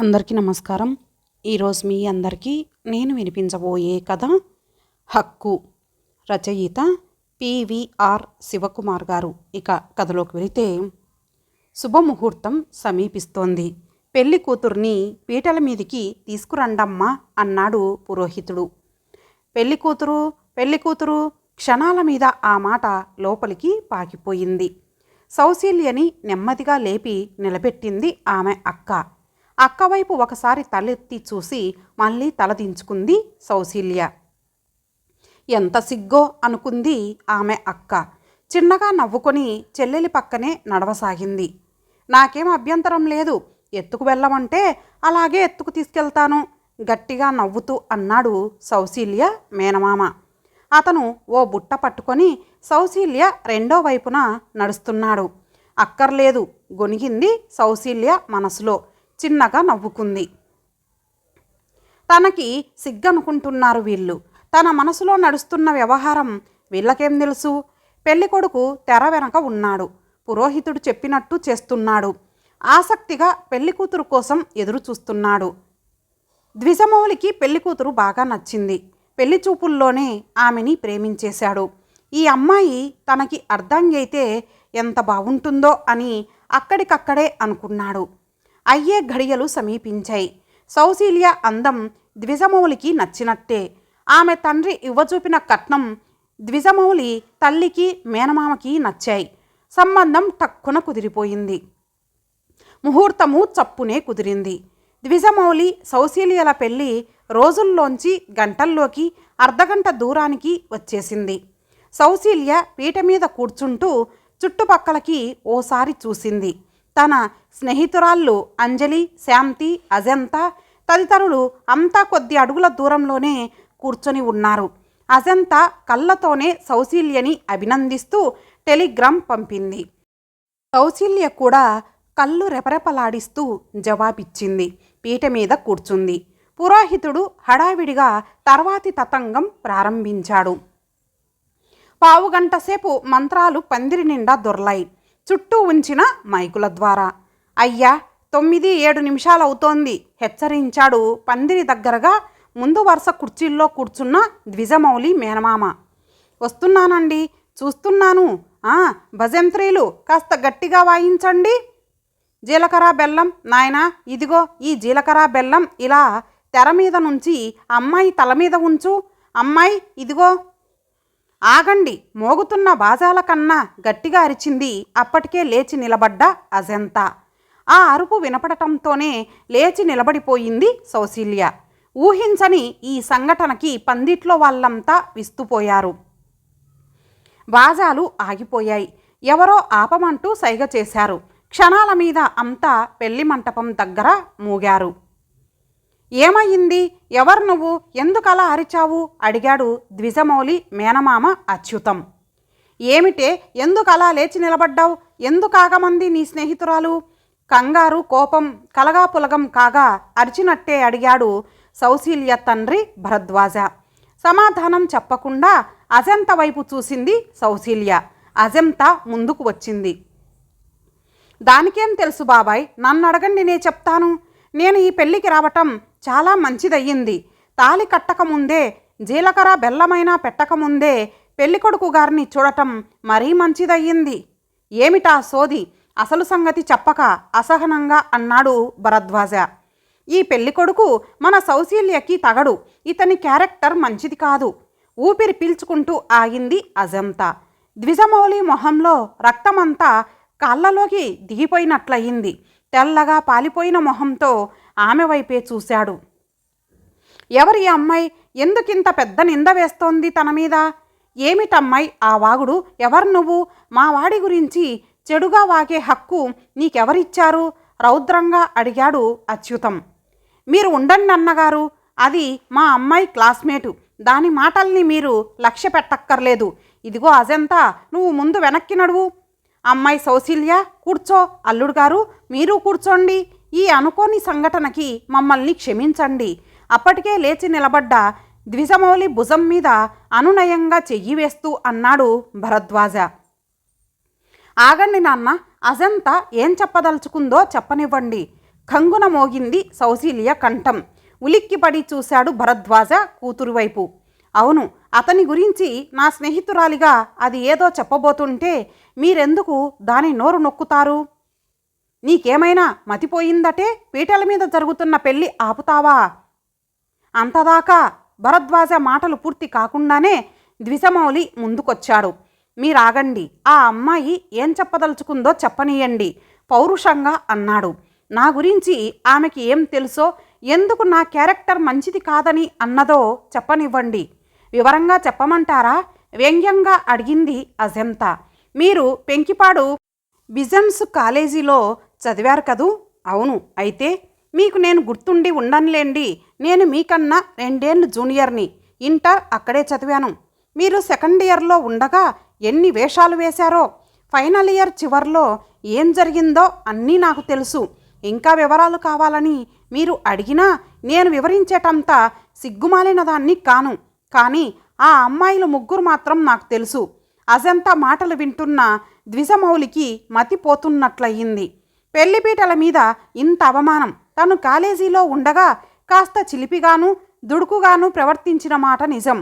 అందరికీ నమస్కారం. ఈరోజు మీ అందరికీ నేను వినిపించబోయే కథ హక్కు. రచయిత పివిఆర్ శివకుమార్ గారు. ఇక కథలోకి వెళితే, శుభముహూర్తం సమీపిస్తోంది. పెళ్లి కూతుర్ని పీటల మీదికి తీసుకురండమ్మా అన్నాడు పురోహితుడు. పెళ్లి కూతురు క్షణాల మీద ఆ మాట లోపలికి పాకిపోయింది. సౌశీల్యని నెమ్మదిగా లేపి నిలబెట్టింది ఆమె అక్క. అక్కవైపు ఒకసారి తలెత్తి చూసి మళ్ళీ తలదించుకుంది సౌశీల్య. ఎంత సిగ్గో అనుకుంది ఆమె అక్క. చిన్నగా నవ్వుకొని చెల్లెలి పక్కనే నడవసాగింది. నాకేం అభ్యంతరం లేదు, ఎత్తుకు వెళ్ళమంటే అలాగే ఎత్తుకు తీసుకెళ్తాను గట్టిగా నవ్వుతూ అన్నాడు సౌశీల్య మేనమామ. అతను ఓ బుట్ట పట్టుకొని సౌశీల్య రెండో వైపున నడుస్తున్నాడు. అక్కర్లేదు గొనిగింది సౌశీల్య మనసులో. చిన్నగా నవ్వుకుంది. తనకి సిగ్గనుకుంటున్నారు వీళ్ళు. తన మనసులో నడుస్తున్న వ్యవహారం వీళ్ళకేం తెలుసు? పెళ్ళికొడుకు తెర వెనక ఉన్నాడు. పురోహితుడు చెప్పినట్టు చేస్తున్నాడు. ఆసక్తిగా పెళ్లికూతురు కోసం ఎదురు చూస్తున్నాడు. ద్విజమౌళికి పెళ్లికూతురు బాగా నచ్చింది. పెళ్లి చూపుల్లోనే ఆమెని ప్రేమించేశాడు. ఈ అమ్మాయి తనకి అర్ధాంగి అయితే ఎంత బాగుంటుందో అని అక్కడికక్కడే అనుకున్నాడు. అయ్యే ఘడియలు సమీపించాయి. సౌశీల్య అందం ద్విజమౌళికి నచ్చినట్టే. ఆమె తండ్రి ఇవ్వచూపిన కట్నం ద్విజమౌళి తల్లికి మేనమామకి నచ్చాయి. సంబంధం టక్కున కుదిరిపోయింది. ముహూర్తము చప్పునే కుదిరింది. ద్విజమౌళి సౌశీల్యల పెళ్ళి రోజుల్లోంచి గంటల్లోకి అర్ధగంట దూరానికి వచ్చేసింది. సౌశీల్య పీట మీద కూర్చుంటూ చుట్టుపక్కలకి ఓసారి చూసింది. తన స్నేహితురాళ్ళు అంజలి, శాంతి, అజంతా తదితరులు అంతా కొద్ది అడుగుల దూరంలోనే కూర్చొని ఉన్నారు. అజంతా కళ్ళతోనే సౌశీల్యని అభినందిస్తూ టెలిగ్రామ్ పంపింది. సౌశీల్య కూడా కళ్ళు రెపరెపలాడిస్తూ జవాబిచ్చింది. పీట మీద కూర్చుంది. పురోహితుడు హడావిడిగా తర్వాతి తతంగం ప్రారంభించాడు. పావుగంటసేపు మంత్రాలు పందిరి నిండా దొర్లాయి, చుట్టూ ఉంచిన మైకుల ద్వారా. అయ్యా 9-7 నిమిషాలవుతోంది హెచ్చరించాడు పందిరి దగ్గరగా ముందు వరుస కుర్చీల్లో కూర్చున్న ద్విజమౌళి మేనమామ. వస్తున్నానండి, చూస్తున్నాను. భజంత్రీలు కాస్త గట్టిగా వాయించండి. జీలకర్ర బెల్లం నాయనా, ఇదిగో ఈ జీలకర్ర బెల్లం ఇలా తెర మీద నుంచి అమ్మాయి తల మీద ఉంచు. అమ్మాయి ఇదిగో. ఆగండి, మోగుతున్న బాజాల కన్నా గట్టిగా అరిచింది అప్పటికే లేచి నిలబడ్డ అజంతా. ఆ అరుపు వినపడటంతోనే లేచి నిలబడిపోయింది సౌశీల్య. ఊహించని ఈ సంఘటనకి పందిట్లో వాళ్ళంతా విస్తుపోయారు. బాజాలు ఆగిపోయాయి. ఎవరో ఆపమంటూ సైగ చేశారు. క్షణాల మీద అంతా పెళ్లి మంటపం దగ్గర మూగారు. ఏమయ్యింది? ఎవరు నువ్వు? ఎందుకలా అరిచావు? అడిగాడు ద్విజమౌళి మేనమామ అచ్యుతం. ఏమిటే, ఎందుకలా లేచి నిలబడ్డావు? ఎందుకాగమంది నీ స్నేహితురాలు? కంగారు కోపం కలగాపులగం కాగా అరిచినట్టే అడిగాడు సౌశీల్య తండ్రి భరద్వాజ. సమాధానం చెప్పకుండా అజంత వైపు చూసింది సౌశీల్య. అజంత ముందుకు వచ్చింది. దానికేం తెలుసు బాబాయ్, నన్ను అడగండి, నే చెప్తాను. నేను ఈ పెళ్ళికి రావటం చాలా మంచిదయ్యింది. తాళి కట్టకముందే, జీలకర్ర బెల్లమైనా పెట్టకముందే పెళ్ళికొడుకు గారిని చూడటం మరీ మంచిదయ్యింది. ఏమిటా సోది? అసలు సంగతి చెప్పక అసహనంగా అన్నాడు భరద్వాజ. ఈ పెళ్ళికొడుకు మన సౌశీల్యకి తగడు. ఇతని క్యారెక్టర్ మంచిది కాదు. ఊపిరి పీల్చుకుంటూ ఆగింది అజంతా. ద్విజమౌళి మొహంలో రక్తమంతా కళ్ళలోకి దిగిపోయినట్లయింది. తెల్లగా పాలిపోయిన మొహంతో ఆమె వైపే చూశాడు. ఎవరి అమ్మాయి? ఎందుకింత పెద్ద నింద వేస్తోంది తన మీద? ఏమిటమ్మాయి ఆ వాగుడు? ఎవరు నువ్వు? మా వాడి గురించి చెడుగా వాగే హక్కు నీకెవరిచ్చారు? రౌద్రంగా అడిగాడు అచ్యుతం. మీరు ఉండండి అన్నగారు, అది మా అమ్మాయి క్లాస్మేటు. దాని మాటల్ని మీరు లక్ష్య పెట్టక్కర్లేదు. ఇదిగో అజంతా, నువ్వు ముందు వెనక్కి నడువు. అమ్మాయి సౌశీల్య, కూర్చో. అల్లుడు గారు, మీరు కూర్చోండి. ఈ అనుకోని సంఘటనకి మమ్మల్ని క్షమించండి. అప్పటికే లేచి నిలబడ్డ ద్విజమౌళి భుజం మీద అనునయంగా చెయ్యి వేస్తూ అన్నాడు భరద్వాజ. ఆగండి నాన్న, అజంతా ఏం చెప్పదలుచుకుందో చెప్పనివ్వండి. కంగున మోగింది సౌశీల్య కంఠం. ఉలిక్కిపడి చూశాడు భరద్వాజ కూతురు వైపు. అవును, అతని గురించి నా స్నేహితురాలిగా అది ఏదో చెప్పబోతుంటే మీరెందుకు దాని నోరు నొక్కుతారు? నీకేమైనా మతిపోయిందటే? పీటల మీద జరుగుతున్న పెళ్ళి ఆపుతావా? అంతదాకా భరద్వాజ మాటలు పూర్తి కాకుండానే ద్విజమౌళి ముందుకొచ్చాడు. మీరాగండి, ఆ అమ్మాయి ఏం చెప్పదలుచుకుందో చెప్పనీయండి పౌరుషంగా అన్నాడు. నా గురించి ఆమెకి ఏం తెలుసో, ఎందుకు నా క్యారెక్టర్ మంచిది కాదని అన్నదో చెప్పనివ్వండి. వివరంగా చెప్పమంటారా? వ్యంగ్యంగా అడిగింది అజంతా. మీరు పెంకిపాడు బిజినెస్ కాలేజీలో చదివారు కదూ? అవును. అయితే మీకు నేను గుర్తుండి ఉండనులేండి. నేను మీకన్నా 2 ఏళ్ళు జూనియర్ని. ఇంటర్ అక్కడే చదివాను. మీరు సెకండ్ ఇయర్లో ఉండగా ఎన్ని వేషాలు వేశారో. ఫైనల్ ఇయర్ చివర్లో ఏం జరిగిందో అన్నీ నాకు తెలుసు. ఇంకా వివరాలు కావాలని మీరు అడిగినా నేను వివరించేటంత సిగ్గుమాలిన దాన్ని కాను. కానీ ఆ అమ్మాయిలు ముగ్గురు మాత్రం నాకు తెలుసు. అజంతా మాటలు వింటున్న ద్విజమౌళికి మతిపోతున్నట్లయింది. పెళ్లిపీటల మీద ఇంత అవమానం తను కాలేజీలో ఉండగా కాస్త చిలిపిగాను దుడుకుగాను ప్రవర్తించిన మాట నిజం.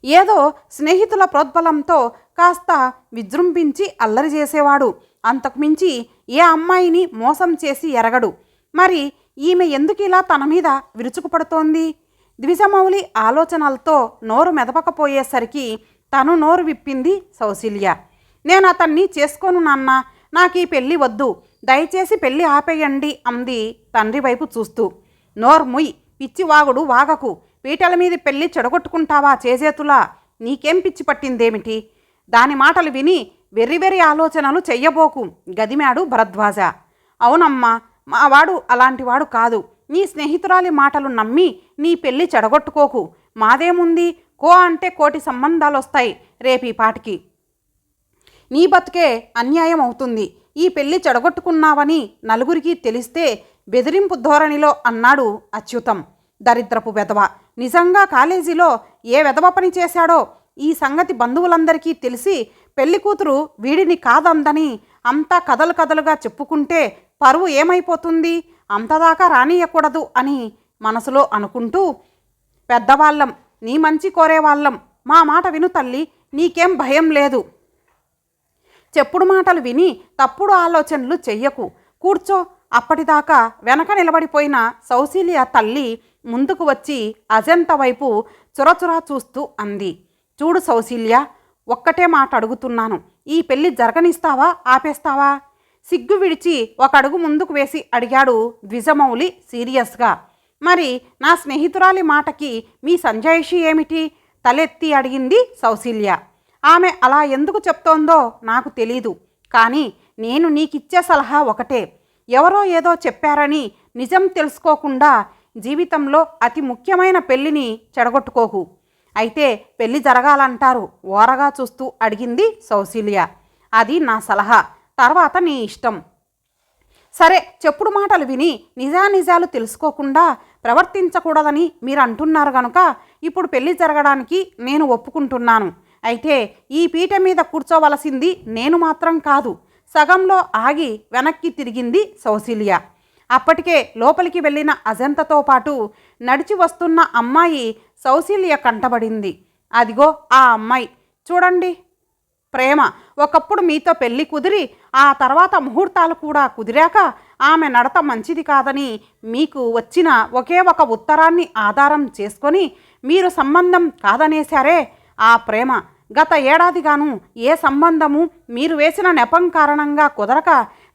ఏదో స్నేహితుల ప్రోద్బలంతో కాస్త విజృంభించి అల్లరి చేసేవాడు. అంతకుమించి ఏ అమ్మాయిని మోసం చేసి ఎరగడు. మరి ఈమె ఎందుకిలా తన మీద విరుచుకుపడుతోంది? ద్విజమౌళి ఆలోచనలతో నోరు మెదపకపోయేసరికి తను నోరు విప్పింది సౌశీల్య. నేను అతన్ని చేసుకోను నాన్న, నాకు ఈ పెళ్ళి వద్దు, దయచేసి పెళ్ళి ఆపేయండి అంది తండ్రి వైపు చూస్తూ. నోర్ముయ్, పిచ్చి వాగుడు వాగకు. పీటల మీద పెళ్ళి చెడగొట్టుకుంటావా చేజేతులా? నీకేం పిచ్చి పట్టిందేమిటి? దాని మాటలు విని వెర్రి ఆలోచనలు చెయ్యబోకు గదిమాడు భరద్వాజ. అవునమ్మా, మావాడు అలాంటివాడు కాదు. నీ స్నేహితురాలి మాటలు నమ్మి నీ పెళ్ళి చెడగొట్టుకోకు. మాదేముంది, కో అంటే కోటి సంబంధాలొస్తాయి రేపీ పాటికి. నీ బతుకే అన్యాయం అవుతుంది. ఈ పెళ్ళి చెడగొట్టుకున్నావని నలుగురికి తెలిస్తే బెదిరింపు ధోరణిలో అన్నాడు అచ్యుతం. దరిద్రపు వెధవ, నిజంగా కాలేజీలో ఏ వెధవ పని చేశాడో ఈ సంగతి బంధువులందరికీ తెలిసి పెళ్లి కూతురు వీడిని కాదందని అంతా కథలుగా చెప్పుకుంటే పరువు ఏమైపోతుంది? అంతదాకా రానియకూడదు అని మనసులో అనుకుంటూ, పెద్దవాళ్ళం, నీ మంచి కోరేవాళ్ళం, మా మాట విను తల్లి, నీకేం భయం లేదు. చెప్పుడు మాటలు విని తప్పుడు ఆలోచనలు చెయ్యకు, కూర్చో. అప్పటిదాకా వెనక నిలబడిపోయిన సౌశీల్య తల్లి ముందుకు వచ్చి అజంత వైపు చురచురా చూస్తూ అంది. చూడు సౌశీల్య, ఒక్కటే మాట అడుగుతున్నాను. ఈ పెళ్ళి జరగనిస్తావా ఆపేస్తావా? సిగ్గు విడిచి ఒక అడుగు ముందుకు వేసి అడిగాడు ద్విజమౌళి సీరియస్గా. మరి నా స్నేహితురాలి మాటకి మీ సంజాయిషి ఏమిటి? తలెత్తి అడిగింది సౌశీల్య. ఆమె అలా ఎందుకు చెప్తోందో నాకు తెలీదు, కానీ నేను నీకిచ్చే సలహా ఒకటే. ఎవరో ఏదో చెప్పారని నిజం తెలుసుకోకుండా జీవితంలో అతి ముఖ్యమైన పెళ్ళిని చెడగొట్టుకోకు. అయితే పెళ్ళి జరగాలంటారు? ఓరగా చూస్తూ అడిగింది సౌశీల్య. అది నా సలహా, తర్వాత నీ ఇష్టం. సరే, చెప్పుడు మాటలు విని నిజానిజాలు తెలుసుకోకుండా ప్రవర్తించకూడదని మీరు అంటున్నారు కనుక ఇప్పుడు పెళ్ళి జరగడానికి నేను ఒప్పుకుంటున్నాను. అయితే ఈ పీట మీద కూర్చోవలసింది నేను మాత్రం కాదు. సగంలో ఆగి వెనక్కి తిరిగింది సౌశీల్య. అప్పటికే లోపలికి వెళ్ళిన అజంతతో పాటు నడిచి వస్తున్న అమ్మాయి సౌశీల్య కంటబడింది. అదిగో ఆ అమ్మాయి చూడండి. ప్రేమ ఒకప్పుడు మీతో పెళ్ళి కుదిరి ఆ తర్వాత ముహూర్తాలు కూడా కుదిరాక ఆమె నడత మంచిది కాదని మీకు వచ్చిన ఒకే ఒక ఉత్తరాన్ని ఆధారం చేసుకొని మీరు సంబంధం కాదనేశారే, ఆ ప్రేమ గత ఏడాదిగాను ఏ సంబంధము మీరు వేసిన నెపం కారణంగా కుదరక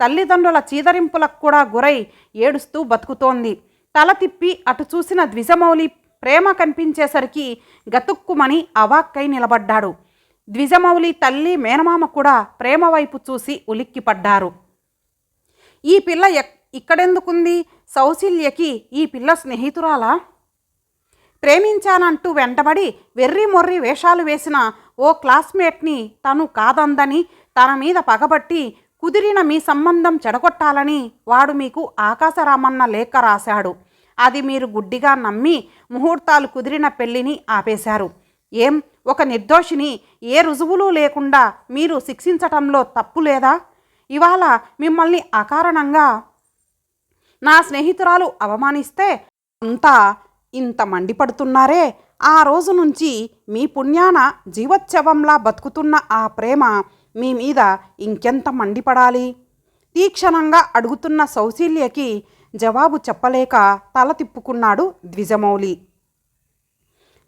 తల్లిదండ్రుల చీదరింపులకు కూడా గురై ఏడుస్తూ బతుకుతోంది. తల తిప్పి అటు చూసిన ద్విజమౌళి ప్రేమ కనిపించేసరికి గతుక్కుమని అవాక్కై నిలబడ్డాడు. ద్విజమౌళి తల్లి మేనమామ కూడా ప్రేమ వైపు చూసి ఉలిక్కిపడ్డారు. ఈ పిల్ల ఇక్కడెందుకుంది? సౌశీల్యకి ఈ పిల్ల స్నేహితురాలా? ప్రేమించానంటూ వెంటబడి వెర్రి మొర్రి వేషాలు వేసిన ఓ క్లాస్మేట్ని తను కాదందని తన మీద పగబట్టి కుదిరిన మీ సంబంధం చెడగొట్టాలని వాడు మీకు ఆకాశరామన్న లేఖ రాశాడు. అది మీరు గుడ్డిగా నమ్మి ముహూర్తాలు కుదిరిన పెళ్లిని ఆపేశారు. ఏం, ఒక నిర్దోషిని ఏ రుజువులు లేకుండా మీరు శిక్షించటంలో తప్పు లేదా? ఇవాళ మిమ్మల్ని అకారణంగా నా స్నేహితురాలు అవమానిస్తే అంతా ఇంత మండిపడుతున్నారే, ఆ రోజు నుంచి మీ పుణ్యాన జీవోత్సవంలా బతుకుతున్న ఆ ప్రేమ మీ మీద ఇంకెంత మండిపడాలి? తీక్షణంగా అడుగుతున్న సౌశీల్యకి జవాబు చెప్పలేక తల తిప్పుకున్నాడు ద్విజమౌళి.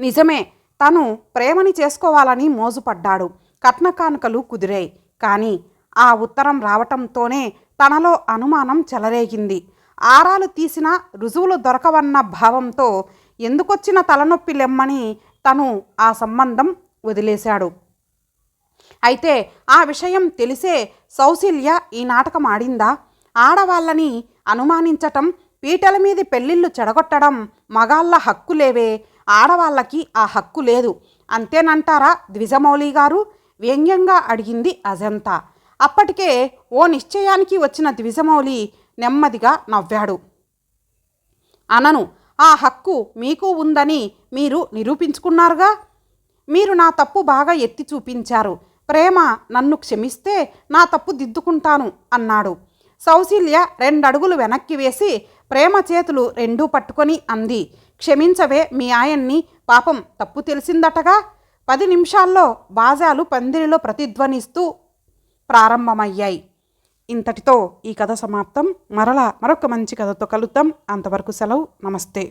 నిజమే, తను ప్రేమని చేసుకోవాలని మోజుపడ్డాడు. కట్నకానుకలు కుదిరాయి. కానీ ఆ ఉత్తరం రావటంతోనే తనలో అనుమానం చెలరేగింది. ఆరాలు తీసిన రుజువులు దొరకవన్న భావంతో ఎందుకొచ్చిన తలనొప్పి లెమ్మని తను ఆ సంబంధం వదిలేశాడు. అయితే ఆ విషయం తెలిసే సౌశీల్య ఈ నాటకం ఆడిందా? ఆడవాళ్ళని అనుమానించటం, పీటల మీది పెళ్ళిళ్ళు చెడగొట్టడం మగాళ్ళ హక్కులేవే, ఆడవాళ్ళకి ఆ హక్కు లేదు అంతేనంటారా ద్విజమౌళి గారు? వ్యంగ్యంగా అడిగింది అజంతా. అప్పటికే ఓ నిశ్చయానికి వచ్చిన ద్విజమౌళి నెమ్మదిగా నవ్వాడు. అనను, ఆ హక్కు మీకు ఉందని మీరు నిరూపించుకున్నారుగా. మీరు నా తప్పు బాగా ఎత్తి చూపించారు. ప్రేమ నన్ను క్షమిస్తే నా తప్పు దిద్దుకుంటాను అన్నాడు. సౌశీల్య 2 అడుగులు వెనక్కి వేసి ప్రేమ చేతులు రెండూ పట్టుకొని అంది, క్షమించవే మీ ఆయన్ని, పాపం తప్పు తెలిసిందటగా. 10 నిమిషాల్లో బాజాలు పందిరిలో ప్రతిధ్వనిస్తూ ప్రారంభమయ్యాయి. ఇంతటితో ఈ కథ సమాప్తం. మరలా మరొక మంచి కథతో కలుద్దాం. అంతవరకు సెలవు. నమస్తే.